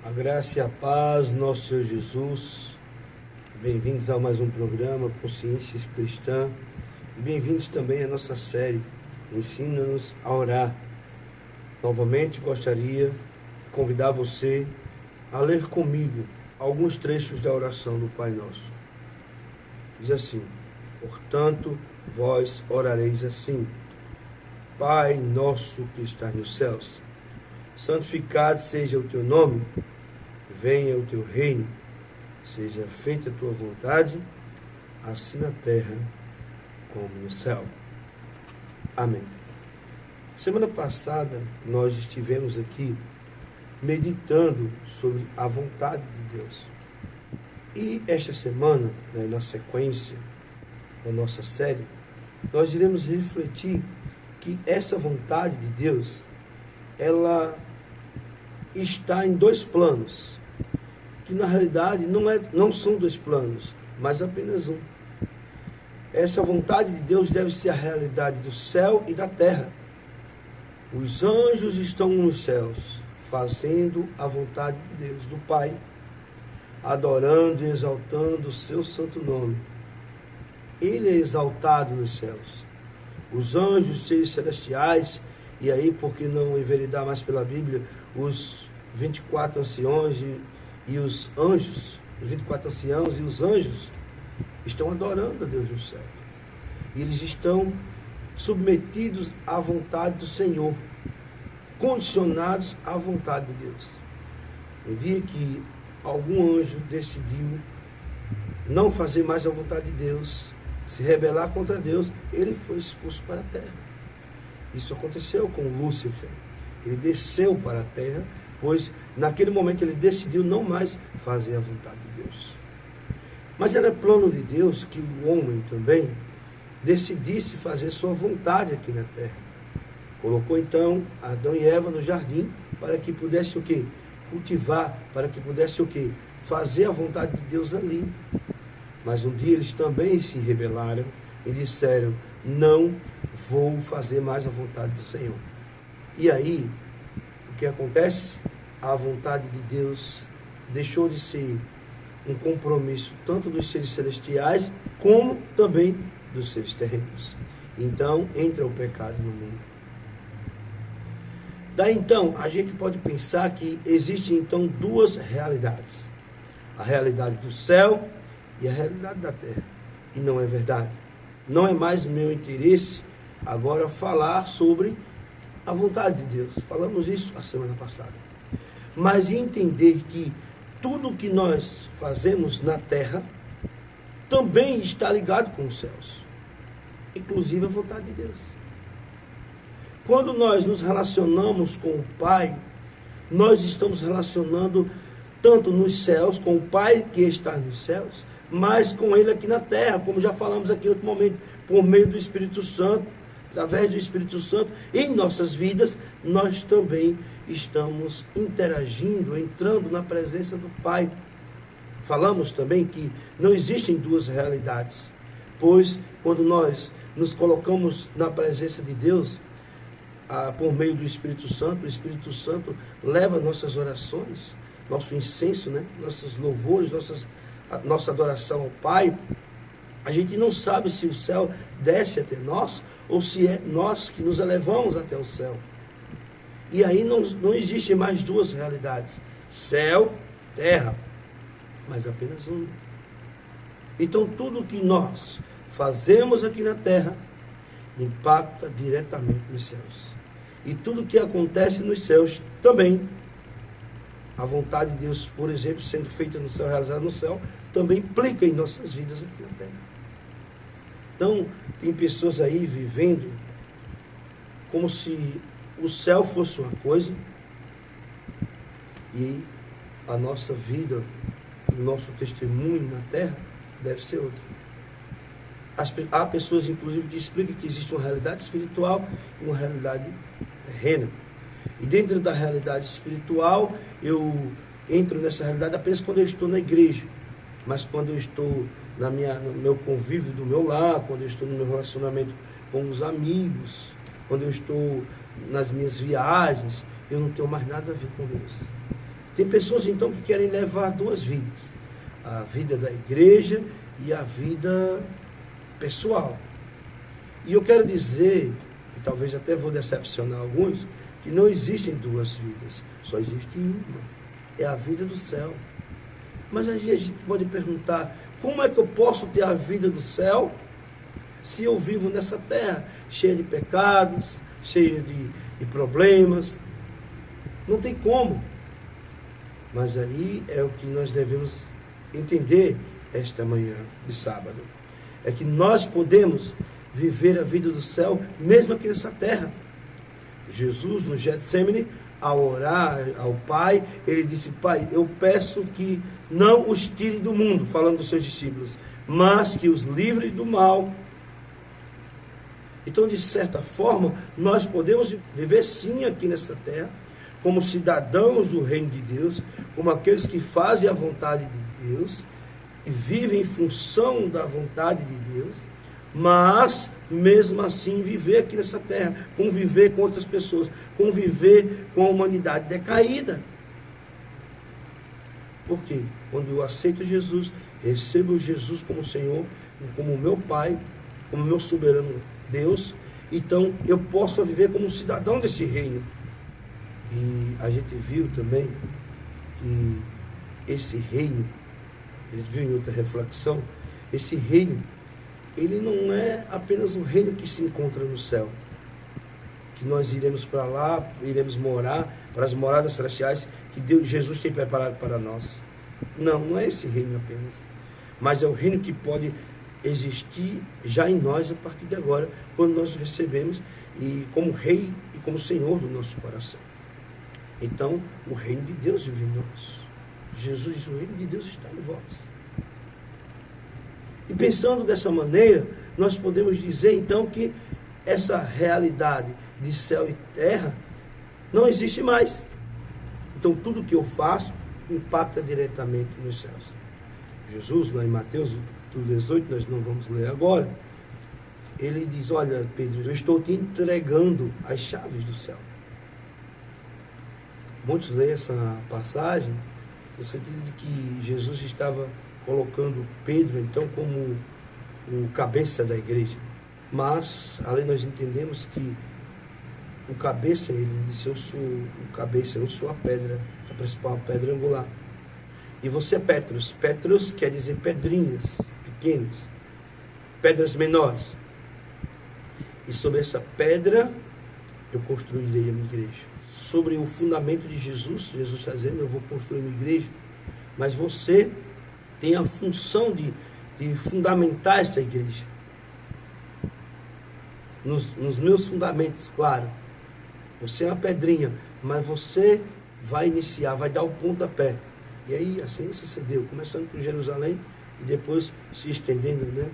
A graça e a paz, nosso Senhor Jesus. Bem-vindos a mais um programa Consciência Cristã. E bem-vindos também à nossa série Ensina-nos a Orar. Novamente gostaria de convidar você a ler comigo alguns trechos da oração do Pai Nosso. Diz assim: portanto, vós orareis assim: Pai nosso que estás nos céus, santificado seja o teu nome, venha o teu reino, seja feita a tua vontade, assim na terra como no céu. Amém. Semana passada nós estivemos aqui meditando sobre a vontade de Deus. E esta semana, na sequência da nossa série, nós iremos refletir que essa vontade de Deus, ela está em dois planos, que na realidade não são dois planos, mas apenas um. Essa vontade de Deus deve ser a realidade do céu e da terra. Os anjos estão nos céus, fazendo a vontade de Deus, do Pai, adorando e exaltando o seu santo nome. Ele é exaltado nos céus. Os anjos, seres celestiais, e aí, por que não enveredar mais pela Bíblia, os 24 anciões e os anjos, os 24 anciãos e os anjos, estão adorando a Deus no céu. E eles estão submetidos à vontade do Senhor, condicionados à vontade de Deus. No dia que algum anjo decidiu não fazer mais a vontade de Deus, se rebelar contra Deus, ele foi expulso para a terra. Isso aconteceu com Lúcifer. Ele desceu para a terra, pois naquele momento ele decidiu não mais fazer a vontade de Deus. Mas era plano de Deus que o homem também decidisse fazer sua vontade aqui na terra. Colocou então Adão e Eva no jardim para que pudesse o quê? Cultivar, para que pudesse o quê? Fazer a vontade de Deus ali. Mas um dia eles também se rebelaram e disseram: não vou fazer mais a vontade do Senhor. E aí, o que acontece? A vontade de Deus deixou de ser um compromisso tanto dos seres celestiais como também dos seres terrenos. Então entra o pecado no mundo. Daí então a gente pode pensar que existem então duas realidades: a realidade do céu e a realidade da terra. E não é verdade. Não é mais meu interesse agora falar sobre a vontade de Deus. Falamos isso a semana passada. Mas entender que tudo que nós fazemos na terra também está ligado com os céus, inclusive a vontade de Deus. Quando nós nos relacionamos com o Pai, nós estamos relacionando tanto nos céus, com o Pai que está nos céus, mas com Ele aqui na terra, como já falamos aqui em outro momento, por meio do Espírito Santo, através do Espírito Santo, em nossas vidas, nós também estamos interagindo, entrando na presença do Pai. Falamos também que não existem duas realidades, pois quando nós nos colocamos na presença de Deus, por meio do Espírito Santo, o Espírito Santo leva nossas orações, nosso incenso, nossos louvores, nossa adoração ao Pai. A gente não sabe se o céu desce até nós ou se é nós que nos elevamos até o céu. E aí não existe mais duas realidades: céu, terra, mas apenas uma. Então tudo que nós fazemos aqui na terra impacta diretamente nos céus. E tudo que acontece nos céus também, a vontade de Deus, por exemplo, sendo feita no céu, realizada no céu, também implica em nossas vidas aqui na terra. Então, tem pessoas aí vivendo como se o céu fosse uma coisa e a nossa vida, o nosso testemunho na terra deve ser outra. Há pessoas, inclusive, que explicam que existe uma realidade espiritual e uma realidade terrena. E dentro da realidade espiritual, eu entro nessa realidade apenas quando eu estou na igreja. Mas quando eu estou no meu convívio do meu lar, quando eu estou no meu relacionamento com os amigos, quando eu estou nas minhas viagens, eu não tenho mais nada a ver com Deus. Tem pessoas então que querem levar duas vidas, a vida da igreja e a vida pessoal. E eu quero dizer, e talvez até vou decepcionar alguns, que não existem duas vidas, só existe uma, é a vida do céu. Mas a gente pode perguntar, como é que eu posso ter a vida do céu se eu vivo nessa terra cheia de pecados, cheia de problemas? Não tem como. Mas aí é o que nós devemos entender esta manhã de sábado. É que nós podemos viver a vida do céu mesmo aqui nessa terra. Jesus, no Getsêmani, ao orar ao Pai, ele disse: Pai, eu peço que não os tire do mundo, falando dos seus discípulos, mas que os livre do mal. Então, de certa forma, nós podemos viver sim aqui nessa terra, como cidadãos do reino de Deus, como aqueles que fazem a vontade de Deus, e vivem em função da vontade de Deus, mas, mesmo assim, viver aqui nessa terra, conviver com outras pessoas, conviver com a humanidade decaída. Por quê? Quando eu aceito Jesus, recebo Jesus como Senhor, como meu Pai, como meu soberano Deus, então eu posso viver como um cidadão desse reino. E a gente viu também que esse reino, a gente viu em outra reflexão, esse reino, ele não é apenas um reino que se encontra no céu, que nós iremos para lá, iremos morar, para as moradas celestiais que Jesus tem preparado para nós. Não, não é esse reino apenas, mas é o reino que pode existir já em nós a partir de agora, quando nós recebemos e como Rei e como Senhor do nosso coração. Então, o reino de Deus vive em nós. Jesus diz: o reino de Deus está em vós. E pensando dessa maneira, nós podemos dizer então que essa realidade de céu e terra não existe mais. Então, tudo que eu faço impacta diretamente nos céus. Jesus, lá em Mateus 18, nós não vamos ler agora, ele diz: olha, Pedro, eu estou te entregando as chaves do céu. Muitos leem essa passagem no sentido de que Jesus estava colocando Pedro, então, como o cabeça da igreja. Mas, além nós entendemos que o cabeça, ele disse: eu sou o cabeça, eu sou a pedra, a principal pedra angular. E você é Petros. Petros quer dizer pedrinhas pequenas, pedras menores. E sobre essa pedra eu construirei a minha igreja. Sobre o fundamento de Jesus, Jesus está dizendo: eu vou construir uma igreja. Mas você tem a função de fundamentar essa igreja. Nos meus fundamentos, claro. Você é uma pedrinha, mas você vai iniciar, vai dar o pontapé. E aí assim sucedeu, começando por Jerusalém e depois se estendendo, né,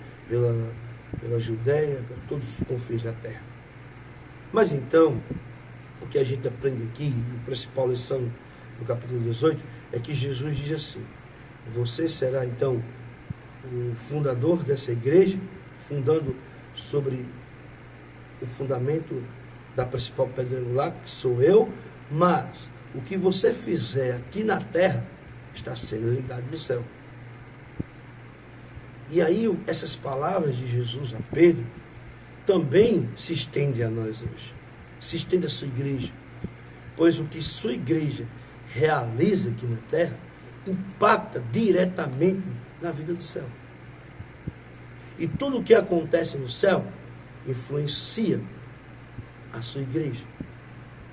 pela Judéia, para todos os confins da terra. Mas então, o que a gente aprende aqui, a principal lição do capítulo 18, é que Jesus diz assim: você será então o fundador dessa igreja, fundando sobre o fundamento da principal pedra angular, que sou eu, mas o que você fizer aqui na terra está sendo ligado no céu. E aí essas palavras de Jesus a Pedro também se estendem a nós hoje. Se estende a sua igreja. Pois o que sua igreja realiza aqui na terra impacta diretamente na vida do céu. E tudo o que acontece no céu influencia a sua igreja.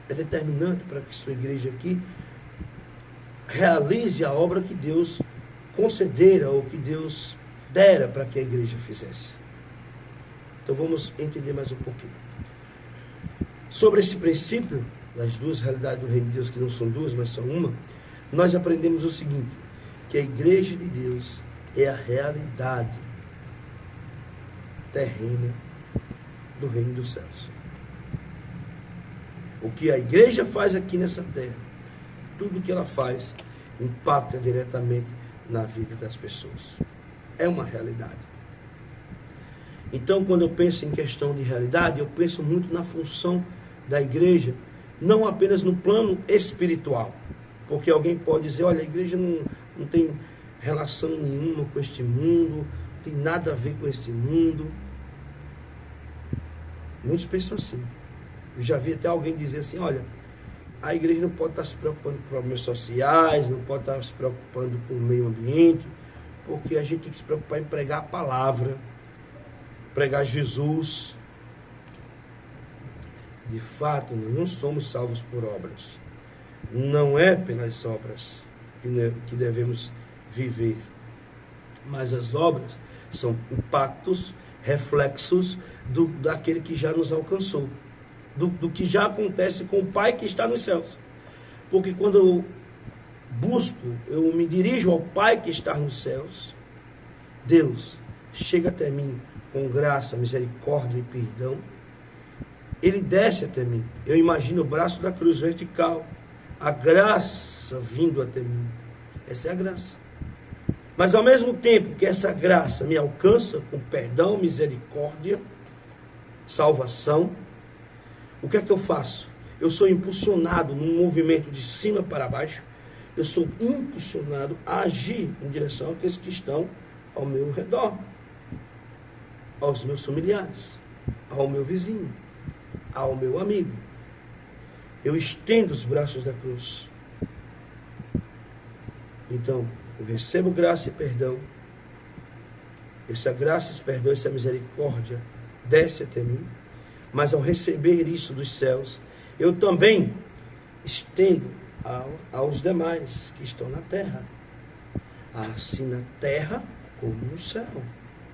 É determinante para que sua igreja aqui realize a obra que Deus concedera ou que Deus dera para que a igreja fizesse. Então vamos entender mais um pouquinho. Sobre esse princípio das duas realidades do reino de Deus, que não são duas, mas são uma, nós aprendemos o seguinte: que a igreja de Deus é a realidade terrena do reino dos céus. O que a igreja faz aqui nessa terra, tudo que ela faz impacta diretamente na vida das pessoas. É uma realidade. Então, quando eu penso em questão de realidade, eu penso muito na função da igreja, não apenas no plano espiritual, Porque alguém pode dizer, olha, a igreja não tem relação nenhuma com este mundo, não tem nada a ver com esse mundo. Muitos pensam assim. Eu já vi até alguém dizer assim, olha, a igreja não pode estar se preocupando com problemas sociais, não pode estar se preocupando com o meio ambiente, porque a gente tem que se preocupar em pregar a palavra, pregar Jesus. De fato, nós não somos salvos por obras. Não é pelas obras que devemos viver. Mas as obras são impactos, reflexos daquele que já nos alcançou. Do que já acontece com o Pai que está nos céus. Porque quando eu busco, eu me dirijo ao Pai que está nos céus, Deus chega até mim com graça, misericórdia e perdão. Ele desce até mim. Eu imagino o braço da cruz vertical, a graça vindo até mim. Essa é a graça. Mas ao mesmo tempo que essa graça me alcança com perdão, misericórdia, salvação, o que é que eu faço? Eu sou impulsionado num movimento de cima para baixo. Eu sou impulsionado a agir em direção àqueles que estão ao meu redor, aos meus familiares, ao meu vizinho, ao meu amigo. Eu estendo os braços da cruz. Então, eu recebo graça e perdão. Essa graça, esse perdão, essa misericórdia desce até mim. Mas ao receber isso dos céus, eu também estendo aos demais que estão na terra. Assim na terra como no céu.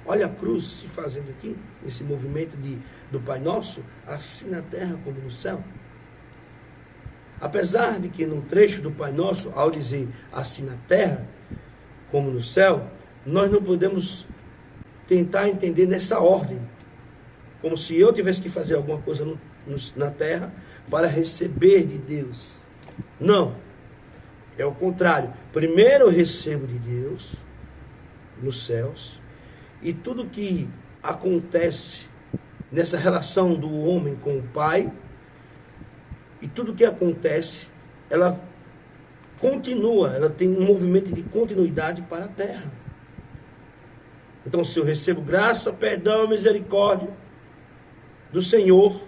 Olha a cruz se fazendo aqui, esse movimento do Pai Nosso, assim na terra como no céu. Apesar de que no trecho do Pai Nosso, ao dizer assim na terra como no céu, nós não podemos tentar entender nessa ordem. Como se eu tivesse que fazer alguma coisa na terra para receber de Deus. Não. É o contrário. Primeiro eu recebo de Deus, nos céus, e tudo que acontece nessa relação do homem com o Pai, e tudo que acontece, ela continua, ela tem um movimento de continuidade para a terra. Então, se eu recebo graça, perdão, misericórdia do Senhor,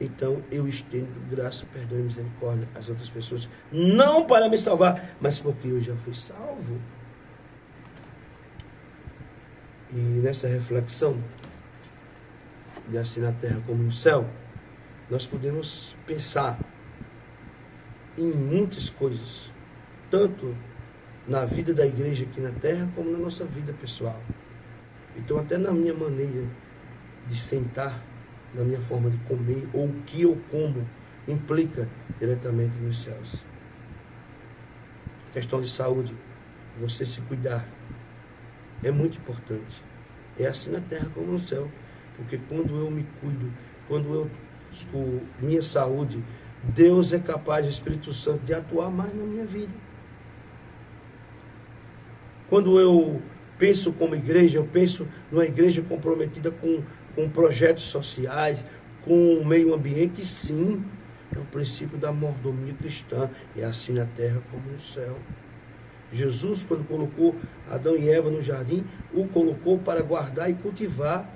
então eu estendo graça, perdão e misericórdia às outras pessoas, não para me salvar, mas porque eu já fui salvo. E nessa reflexão de assim na terra como no céu, nós podemos pensar em muitas coisas, tanto na vida da igreja aqui na terra, como na nossa vida pessoal. Então, até na minha maneira de sentar, na minha forma de comer, ou o que eu como, implica diretamente nos céus. A questão de saúde, você se cuidar, é muito importante. É assim na terra como no céu. Porque quando eu me cuido, quando eu busco minha saúde, Deus é capaz, o Espírito Santo, de atuar mais na minha vida. Quando eu penso como igreja, eu penso numa igreja comprometida com projetos sociais, com o meio ambiente, sim, é o princípio da mordomia cristã. É assim na terra como no céu. Jesus, quando colocou Adão e Eva no jardim, o colocou para guardar e cultivar.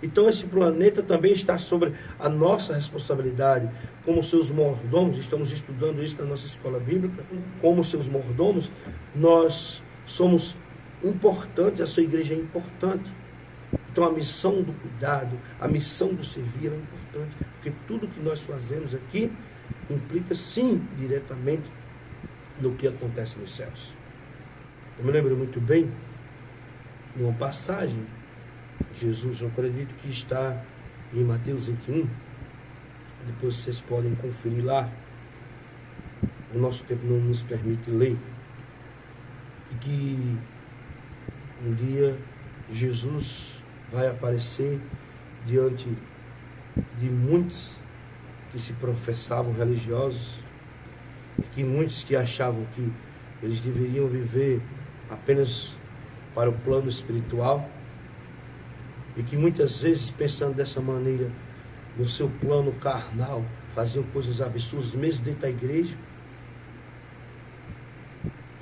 Então esse planeta também está sobre a nossa responsabilidade. Como seus mordomos, estamos estudando isso na nossa escola bíblica, como seus mordomos, nós somos importantes, a sua igreja é importante. Então a missão do cuidado, a missão do servir é importante, porque tudo que nós fazemos aqui implica sim diretamente no que acontece nos céus. Eu me lembro muito bem de uma passagem, Jesus, eu acredito que está em Mateus 21, depois vocês podem conferir lá, o nosso tempo não nos permite ler, e que um dia Jesus vai aparecer diante de muitos que se professavam religiosos, e que muitos que achavam que eles deveriam viver apenas para o plano espiritual, e que muitas vezes, pensando dessa maneira, no seu plano carnal, faziam coisas absurdas, mesmo dentro da igreja.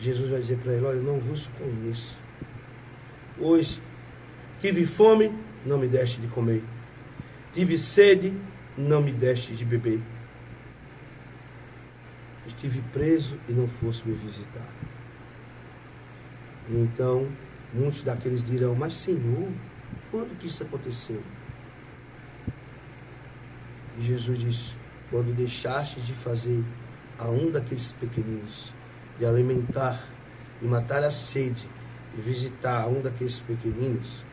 Jesus vai dizer para ele: olha, eu não vos conheço. Hoje tive fome, não me deste de comer. Tive sede, não me deste de beber. Estive preso e não foste me visitar. E então, muitos daqueles dirão: mas Senhor, quando que isso aconteceu? E Jesus diz: quando deixastes de fazer a um daqueles pequeninos, de alimentar e matar a sede, e visitar a um daqueles pequeninos,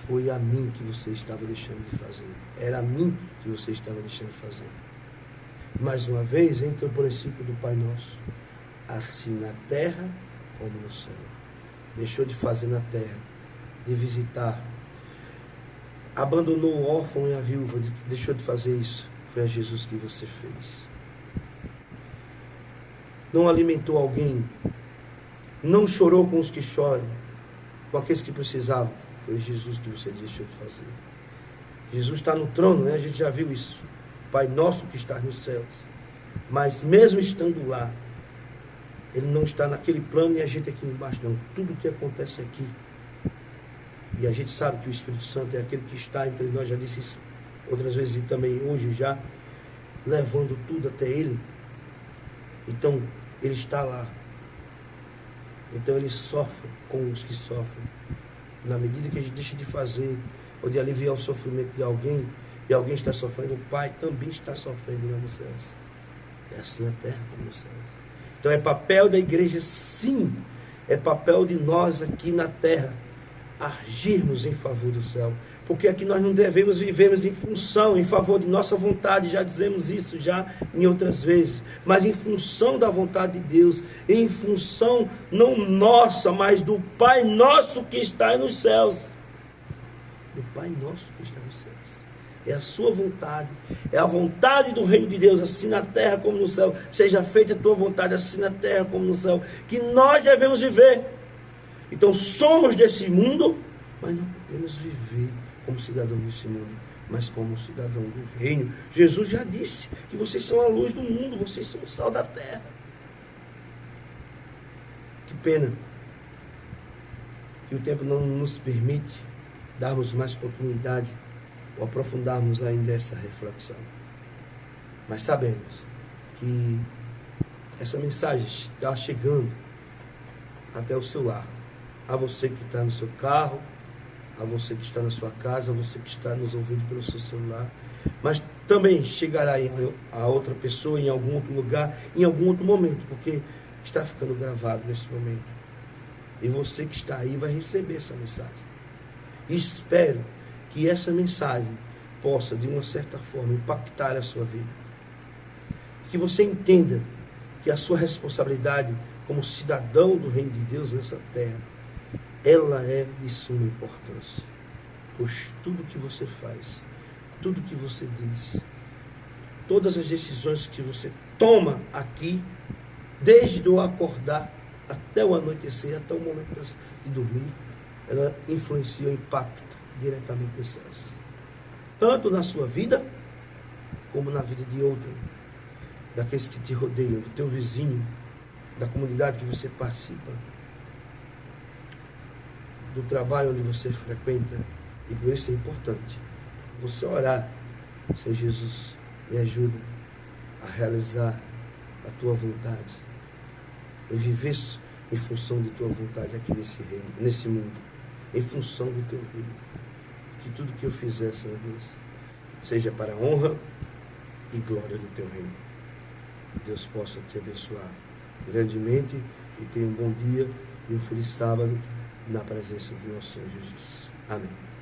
foi a mim que você estava deixando de fazer. Era a mim que você estava deixando de fazer. Mais uma vez, entra o princípio do Pai Nosso. Assim na terra como no céu. Deixou de fazer na terra, de visitar. Abandonou o órfão e a viúva, deixou de fazer isso. Foi a Jesus que você fez. Não alimentou alguém. Não chorou com os que choram, com aqueles que precisavam. Foi Jesus que você deixou de fazer. Jesus está no trono, né? A gente já viu isso. Pai nosso que está nos céus. Mas mesmo estando lá, Ele não está naquele plano e a gente aqui embaixo, não. Tudo que acontece aqui. E a gente sabe que o Espírito Santo é aquele que está entre nós, já disse isso outras vezes e também hoje já, levando tudo até Ele. Então, Ele está lá. Então Ele sofre com os que sofrem. Na medida que a gente deixa de fazer ou de aliviar o sofrimento de alguém, e alguém está sofrendo, o Pai também está sofrendo lá nos céus. É assim na terra como nos céus. Então é papel da igreja, sim, é papel de nós aqui na terra agirmos em favor do céu. Porque aqui nós não devemos vivermos em função, em favor de nossa vontade, já dizemos isso já em outras vezes, mas em função da vontade de Deus, em função não nossa, mas do Pai nosso que está nos céus. Do Pai nosso que está nos céus. É a sua vontade, é a vontade do reino de Deus, assim na terra como no céu. Seja feita a tua vontade, assim na terra como no céu, que nós devemos viver. Então somos desse mundo, mas não podemos viver como cidadão desse mundo, mas como cidadão do reino. Jesus já disse que vocês são a luz do mundo, vocês são o sal da terra. Que pena que o tempo não nos permite darmos mais continuidade ou aprofundarmos ainda essa reflexão. Mas sabemos que essa mensagem está chegando até o seu lar. A você que está no seu carro, a você que está na sua casa, a você que está nos ouvindo pelo seu celular. Mas também chegará a outra pessoa em algum outro lugar, em algum outro momento, porque está ficando gravado nesse momento. E você que está aí vai receber essa mensagem. E espero que essa mensagem possa, de uma certa forma, impactar a sua vida. Que você entenda que a sua responsabilidade como cidadão do reino de Deus nessa terra, ela é de suma importância. Pois tudo que você faz, tudo que você diz, todas as decisões que você toma aqui, desde o acordar até o anoitecer, até o momento de dormir, ela influencia o impacto diretamente nos céus. Tanto na sua vida, como na vida de outrem, daqueles que te rodeiam, do teu vizinho, da comunidade que você participa, do trabalho onde você frequenta. E por isso é importante você orar: Senhor Jesus, me ajuda a realizar a tua vontade, e viver em função de tua vontade aqui nesse reino, nesse mundo, em função do teu reino. Que tudo que eu fizer, Senhor Deus, seja para a honra e glória do teu reino. Que Deus possa te abençoar grandemente e tenha um bom dia e um feliz sábado na presença do nosso Senhor Jesus. Amém.